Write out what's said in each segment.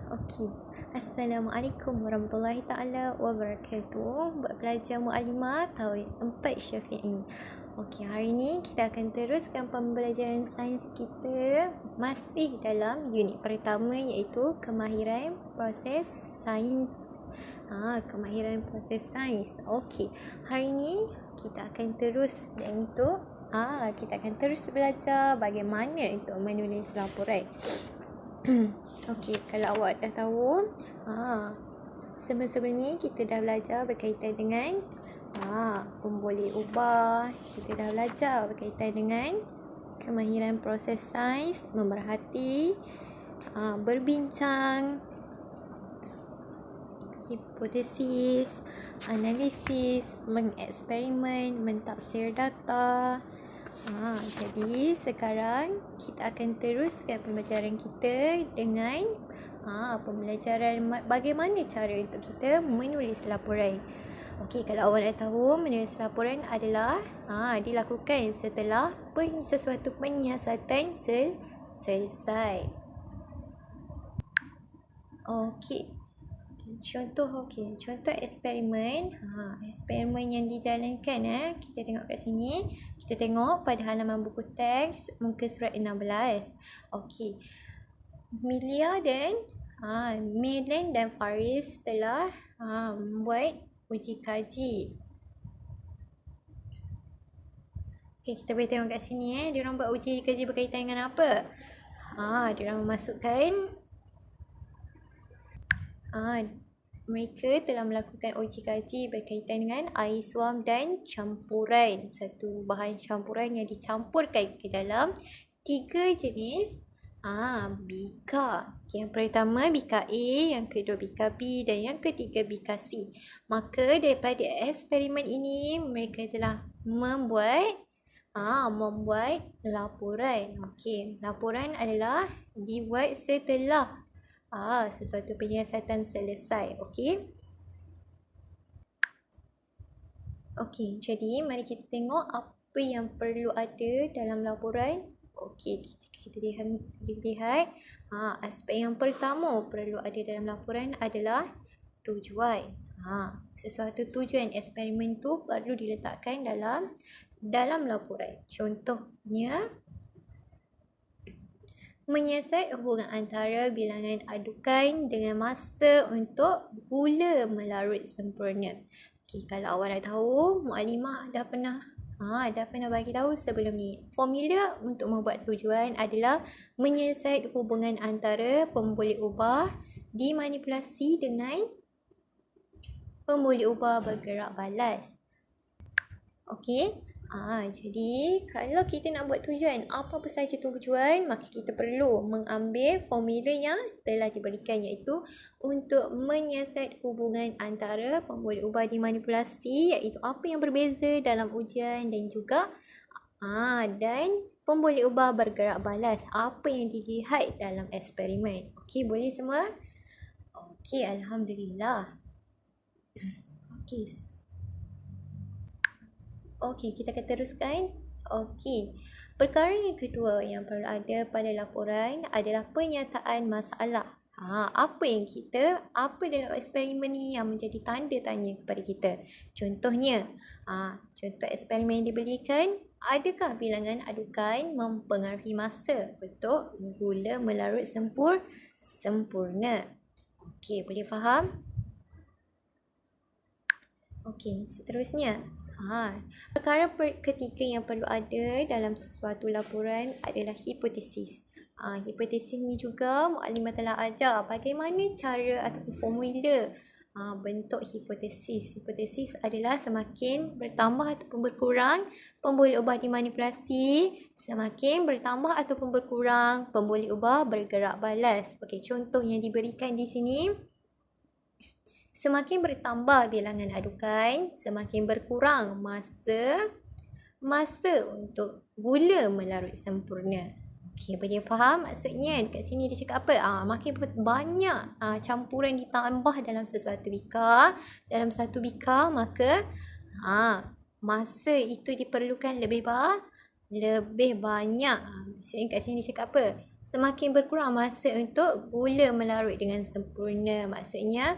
Okey. Assalamualaikum warahmatullahi taala wabarakatuh. Buat pelajar Muallimah tahun 4 Syafi'i. Okey, hari ni kita akan teruskan pembelajaran sains kita masih dalam unit pertama iaitu kemahiran proses sains. Kemahiran proses sains. Okey. Hari ni kita akan terus iaitu kita akan terus belajar bagaimana untuk menulis laporan. Okey, kalau awak dah tahu, sebelum ni kita dah belajar berkaitan dengan pemboleh ubah. Kita dah belajar berkaitan dengan kemahiran proses sains, memerhati, berbincang, hipotesis, analisis, mengeksperimen, mentafsir data. Jadi sekarang kita akan teruskan pembelajaran kita dengan pembelajaran bagaimana cara untuk kita menulis laporan. Okey, kalau awak nak tahu, menulis laporan adalah dilakukan setelah sesuatu penyiasatan selesai. Okey. Contoh eksperimen. Eksperimen yang dijalankan kita tengok kat sini. Kita tengok pada halaman buku teks muka surat 16. Okey. Milan dan Faris telah membuat uji kaji. Okey, kita boleh tengok kat sini diorang buat uji kaji berkaitan dengan apa? Diorang memasukkan mereka telah melakukan uji kaji berkaitan dengan air suam dan campuran. Satu bahan campuran yang dicampurkan ke dalam 3 jenis bika. Yang pertama bika A, yang kedua bika B dan yang ketiga bika C. Maka daripada eksperimen ini mereka telah membuat laporan. Okey, laporan adalah dibuat setelah sesuatu penyiasatan selesai. Okey, jadi mari kita tengok apa yang perlu ada dalam laporan. Okey, kita lihat aspek yang pertama perlu ada dalam laporan adalah tujuan. Sesuatu tujuan eksperimen tu perlu diletakkan dalam laporan. Contohnya menyiasat hubungan antara bilangan adukan dengan masa untuk gula melarut sempurna. Okey, kalau awak nak tahu, Muallimah dah pernah bagi tahu sebelum ni. Formula untuk membuat tujuan adalah menyiasat hubungan antara pemboleh ubah dimanipulasi dengan pemboleh ubah bergerak balas. Okey. Jadi kalau kita nak buat tujuan, apa saja tujuan, maka kita perlu mengambil formula yang telah diberikan iaitu untuk menyiasat hubungan antara pemboleh ubah dimanipulasi iaitu apa yang berbeza dalam ujian dan juga dan pemboleh ubah bergerak balas apa yang dilihat dalam eksperimen. Okey, boleh semua? Okey, alhamdulillah. Okey, kita akan teruskan. Okey. Perkara yang kedua yang perlu ada pada laporan adalah penyataan masalah. Apa dalam eksperimen ni yang menjadi tanda tanya kepada kita. Contohnya, contoh eksperimen yang diberikan, adakah bilangan adukan mempengaruhi masa untuk gula melarut sempurna? Okey, boleh faham? Okey, seterusnya. Perkara ketiga yang perlu ada dalam sesuatu laporan adalah hipotesis. Hipotesis ni juga Muallimah telah ajar bagaimana cara ataupun formula bentuk hipotesis. Hipotesis adalah semakin bertambah ataupun berkurang pemboleh ubah dimanipulasi, semakin bertambah ataupun berkurang pemboleh ubah bergerak balas. Okey, contoh yang diberikan di sini. Semakin bertambah bilangan adukan, semakin berkurang masa untuk gula melarut sempurna. Okey, boleh faham maksudnya? Dekat sini dia cakap apa? Makin banyak campuran ditambah dalam sesuatu bika, maka masa itu diperlukan lebih banyak. Maksudnya kat sini dia cakap apa? semakin berkurang masa untuk gula melarut dengan sempurna. Maksudnya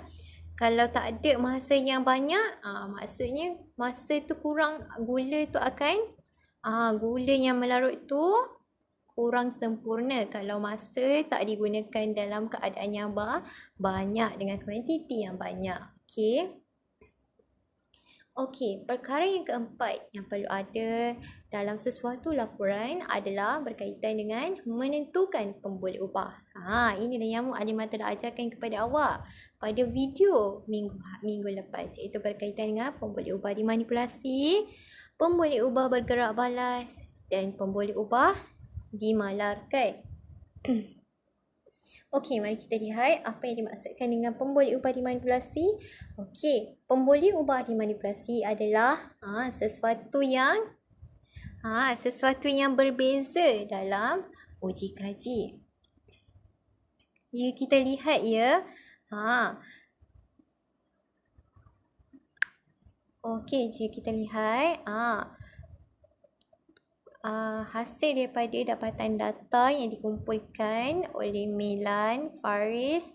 kalau tak ada masa yang banyak, maksudnya masa tu kurang, gula tu akan gula yang melarut tu kurang sempurna kalau masa tak digunakan dalam keadaan yang banyak dengan kuantiti yang banyak. Okey, perkara yang keempat yang perlu ada dalam sesuatu laporan adalah berkaitan dengan menentukan pemboleh ubah. Inilah yang Muallimah telah ajarkan kepada awak pada video minggu lepas, iaitu berkaitan dengan pemboleh ubah dimanipulasi, pemboleh ubah bergerak balas dan pemboleh ubah dimalarkan. Okey, mari kita lihat apa yang dimaksudkan dengan pemboleh ubah dimanipulasi. Okey, pemboleh ubah dimanipulasi adalah sesuatu yang berbeza dalam uji kaji. Jika kita lihat ya, okey, jika kita lihat hasil daripada dapatan data yang dikumpulkan oleh Melan, Faris,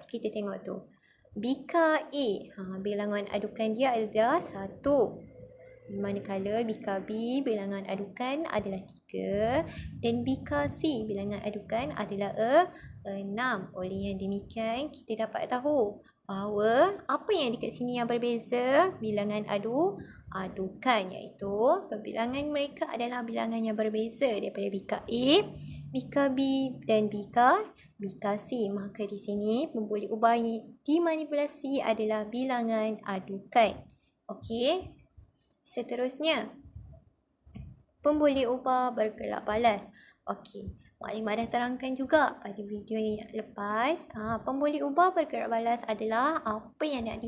kita tengok tu. Bika A, bilangan adukan dia adalah 1. Manakala Bika B, bilangan adukan adalah 3. Dan Bika C, bilangan adukan adalah 6. Oleh yang demikian, kita dapat tahu bahawa apa yang dekat sini yang berbeza? Bilangan adukan, iaitu perbilangan mereka adalah bilangan yang berbeza daripada Bika A, Bika B dan Bika C. Maka di sini pemboleh ubah dimanipulasi adalah bilangan adukan. Okey. Seterusnya, pemboleh ubah bergerak balas. Okey. Muallimah dah terangkan juga pada video yang lepas, pemboleh ubah bergerak balas adalah apa yang nak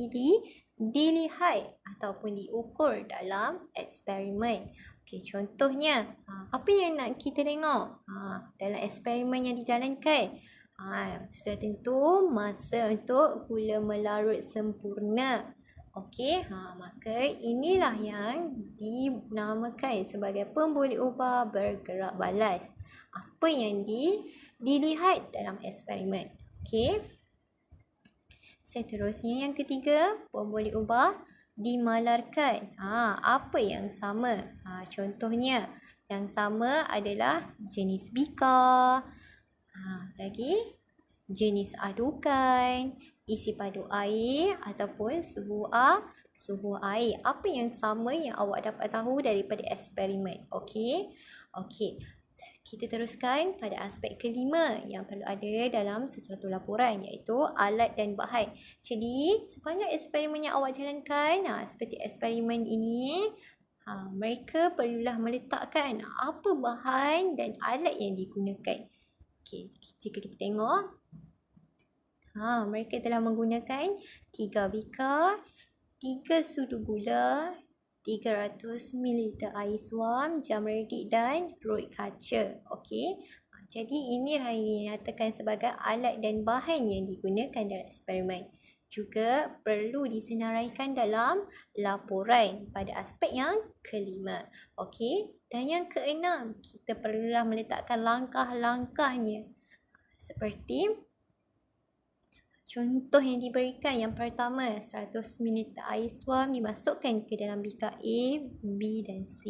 dilihat ataupun diukur dalam eksperimen. Okey, contohnya, apa yang nak kita tengok dalam eksperimen yang dijalankan? Sudah tentu masa untuk gula melarut sempurna. Okey, maka inilah yang dinamakan sebagai pemboleh ubah bergerak balas. Apa yang dilihat dalam eksperimen. Okey. Seterusnya yang ketiga, pemboleh ubah dimalarkan. Apa yang sama? Contohnya, yang sama adalah jenis bika. Lagi jenis adukan, isi padu air ataupun suhu air. Apa yang sama yang awak dapat tahu daripada eksperimen? Okey. Kita teruskan pada aspek kelima yang perlu ada dalam sesuatu laporan, iaitu alat dan bahan. Jadi, sepanjang eksperimen yang awak jalankan, seperti eksperimen ini, mereka perlulah meletakkan apa bahan dan alat yang digunakan. Okey, jika kita tengok, mereka telah menggunakan 3 bika, 3 sudu gula, 300 ml air suam, jam redik dan roid kaca. Okey. Jadi inilah yang dinyatakan sebagai alat dan bahan yang digunakan dalam eksperimen. Juga perlu disenaraikan dalam laporan pada aspek yang kelima. Okey. Dan yang keenam, kita perlulah meletakkan langkah-langkahnya. Seperti contoh yang diberikan, yang pertama, 100 ml air suam dimasukkan ke dalam bika A, B dan C.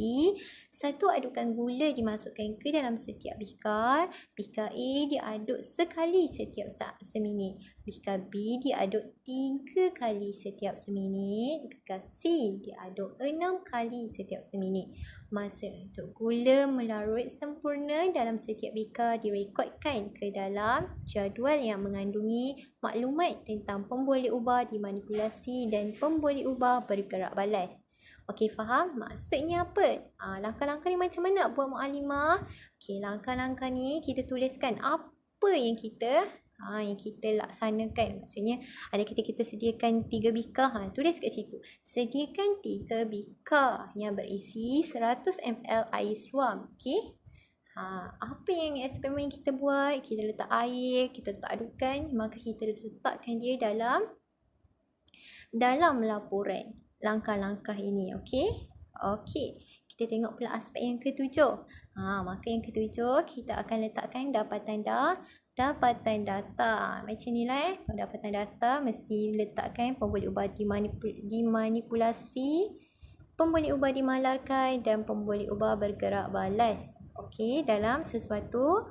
1 adukan gula dimasukkan ke dalam setiap bika. Bika A diaduk sekali setiap seminit. Bika B diaduk 3 kali setiap seminit. Bika C diaduk 6 kali setiap seminit. Masa untuk gula melarut sempurna dalam setiap bika direkodkan ke dalam jadual yang mengandungi maklumat tentang pemboleh ubah dimanipulasi dan pemboleh ubah bergerak balas. Okey, faham? Maksudnya apa? Langkah-langkah ni macam mana buat Muallimah? Okey, langkah-langkah ni kita tuliskan apa yang kita laksanakan. Maksudnya ada kita sediakan 3 bika, tulis kat situ. Sediakan 3 bika yang berisi 100 ml air suam. Okey. Apa yang eksperimen kita buat? Kita letak air, kita letak adukan, maka kita letakkan dia dalam laporan langkah-langkah ini. Okey. Kita kita tengok pula aspek yang ketujuh. Maka yang ketujuh, kita akan letakkan dapatan data. Macam ni lah Pendapatan data mesti letakkan pemboleh ubah dimanipulasi, pemboleh ubah dimalarkan dan pemboleh ubah bergerak balas. Okey, dalam sesuatu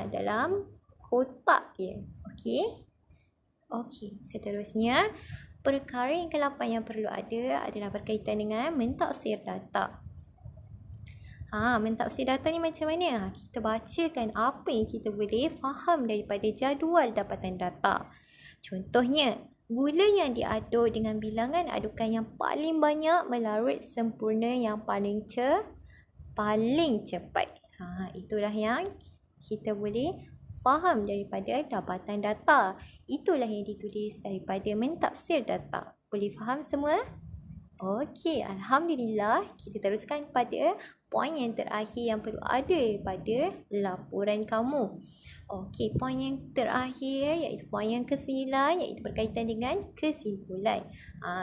dalam kotak dia. Okey, seterusnya perkara yang ke-8 yang perlu ada adalah berkaitan dengan mentaksir data. Mentaksir data ni macam mana? Kita bacakan apa yang kita boleh faham daripada jadual dapatan data. Contohnya, gula yang diaduk dengan bilangan adukan yang paling banyak melarut sempurna yang paling cepat. Itulah yang kita boleh faham daripada dapatan data. Itulah yang ditulis daripada mentaksir data. Boleh faham semua? Okey, Alhamdulillah. Kita teruskan pada poin yang terakhir yang perlu ada pada laporan kamu. Okey, poin yang terakhir iaitu poin yang ke-9 iaitu berkaitan dengan kesimpulan.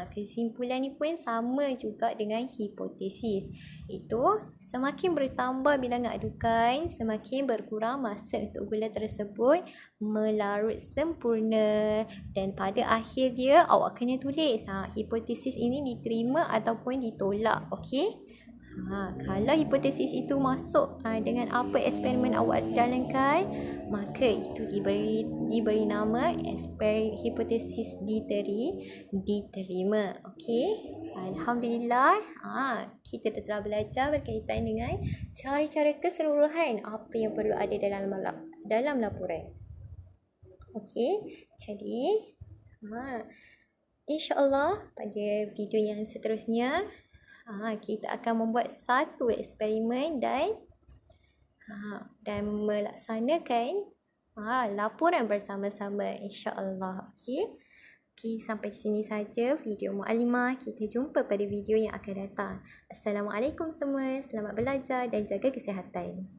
Kesimpulan ni pun sama juga dengan hipotesis. Itu semakin bertambah bilangan adukan, semakin berkurang masa untuk gula tersebut melarut sempurna. Dan pada akhir dia awak kena tulis hipotesis ini diterima ataupun ditolak. Okey? Kalau hipotesis itu masuk dengan apa eksperimen awak jalankan, maka itu diberi nama hipotesis diterima. Okey? Alhamdulillah, kita telah belajar berkaitan dengan cara-cara keseluruhan apa yang perlu ada dalam laporan. Okey, jadi insya-Allah pada video yang seterusnya kita akan membuat satu eksperimen dan melaksanakan laporan bersama-sama, insya-Allah. Okey, sampai sini saja video Muallimah. Kita jumpa pada video yang akan datang. Assalamualaikum semua. Selamat belajar dan jaga kesihatan.